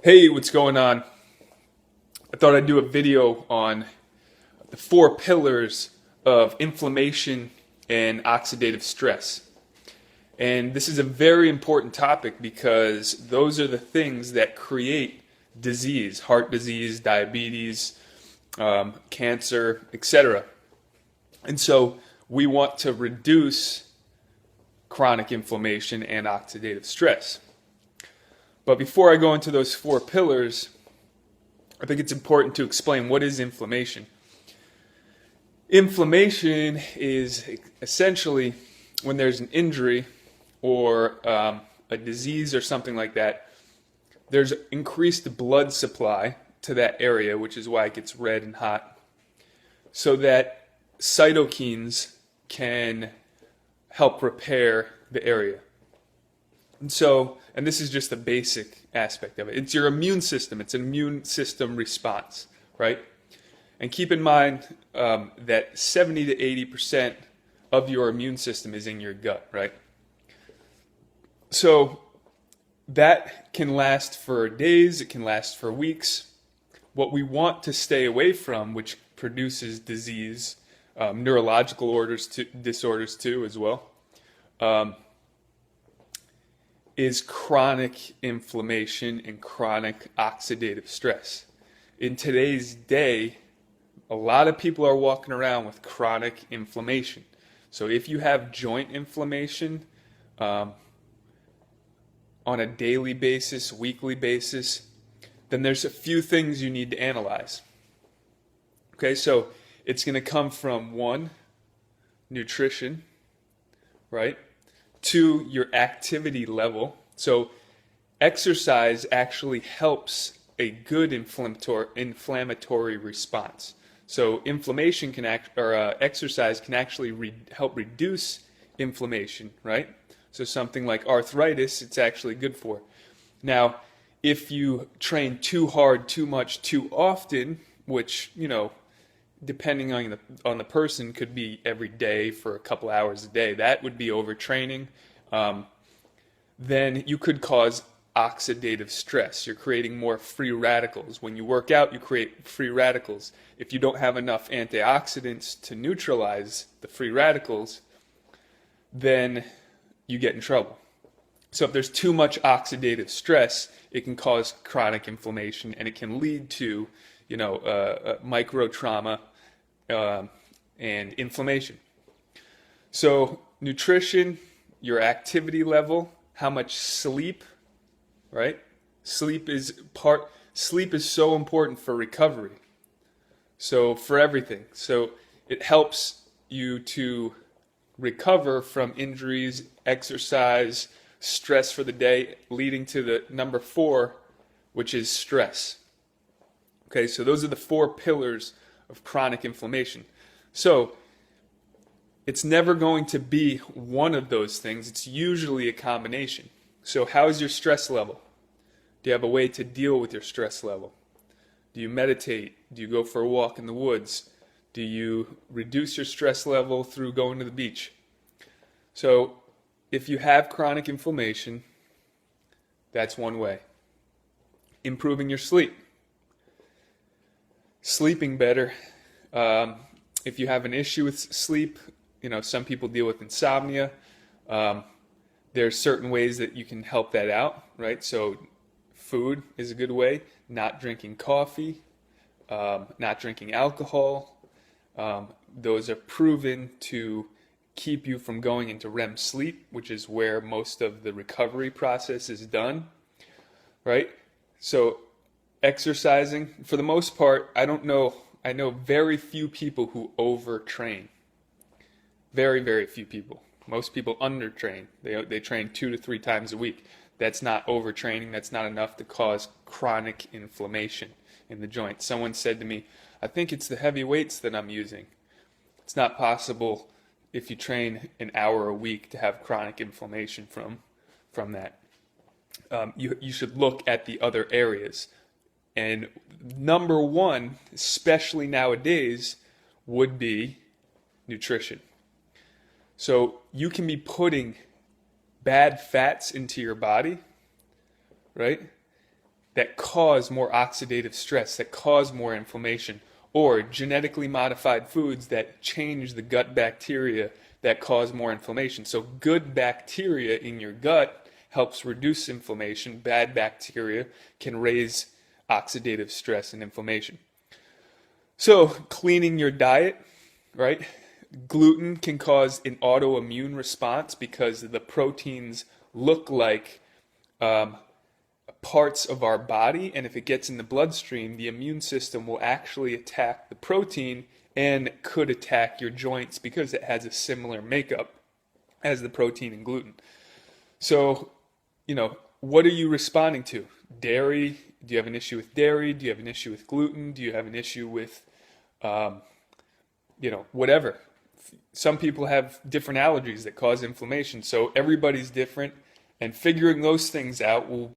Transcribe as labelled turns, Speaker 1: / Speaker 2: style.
Speaker 1: Hey, what's going on? I thought I'd do a video on the four pillars of inflammation and oxidative stress. And this is a very important topic because those are the things that create disease, heart disease, diabetes, cancer, etc. And so we want to reduce chronic inflammation and oxidative stress. But before I go into those four pillars, I think it's important to explain what is inflammation. Inflammation is essentially when there's an injury or a disease or something like that, there's increased blood supply to that area, which is why it gets red and hot, so that cytokines can help repair the area. And this is just a basic aspect of it. It's your immune system. It's an immune system response, right? And keep in mind that 70 to 80% of your immune system is in your gut, right? So that can last for days. It can last for weeks. What we want to stay away from, which produces disease, neurological disorders too as well, is chronic inflammation and chronic oxidative stress. In today's day, a lot of people are walking around with chronic inflammation. So if you have joint inflammation on a daily basis, weekly basis, then there's a few things you need to analyze. Okay, so it's going to come from one, nutrition, right? Two, your activity level. So exercise actually helps a good inflammatory response. So inflammation can exercise can actually help reduce inflammation, right? So something like arthritis, it's actually good for. Now, if you train too hard, too much, too often, which, depending on the person, could be every day for a couple hours a day, that would be overtraining. Then you could cause oxidative stress. You're creating more free radicals. When you work out, you create free radicals. If you don't have enough antioxidants to neutralize the free radicals, then you get in trouble. So if there's too much oxidative stress, it can cause chronic inflammation, and it can lead to, micro trauma and inflammation. So nutrition, your activity level, how much sleep, right? Sleep is so important for recovery. So for everything. So it helps you to recover from injuries, exercise, stress for the day, leading to the number 4, which is stress. Okay, so those are the 4 pillars of chronic inflammation. So it's never going to be one of those things. It's usually a combination. So how is your stress level? Do you have a way to deal with your stress level? Do you meditate? Do you go for a walk in the woods? Do you reduce your stress level through going to the beach? So if you have chronic inflammation, that's one way. Improving your sleep. Sleeping better. If you have an issue with sleep, some people deal with insomnia. There are certain ways that you can help that out, right? So food is a good way. Not drinking coffee, not drinking alcohol. Those are proven to keep you from going into REM sleep, which is where most of the recovery process is done, right? So exercising, for the most part, I know very few people who overtrain. Very, very few people. Most people undertrain. They train 2 to 3 times a week. That's not overtraining. That's not enough to cause chronic inflammation in the joint. Someone said to me, I think it's the heavy weights that I'm using. It's not possible if you train an hour a week to have chronic inflammation from that. You should look at the other areas. And number 1, especially nowadays, would be nutrition. So you can be putting bad fats into your body, right? that cause more oxidative stress, that cause more inflammation, or genetically modified foods that change the gut bacteria that cause more inflammation. So good bacteria in your gut helps reduce inflammation. Bad bacteria can raise oxidative stress and inflammation. So cleaning your diet, right? Gluten can cause an autoimmune response because the proteins look like parts of our body, and if it gets in the bloodstream, the immune system will actually attack the protein and could attack your joints because it has a similar makeup as the protein in gluten. So, what are you responding to? Dairy? Do you have an issue with dairy? Do you have an issue with gluten? Do you have an issue with, whatever? Some people have different allergies that cause inflammation, so everybody's different, and figuring those things out will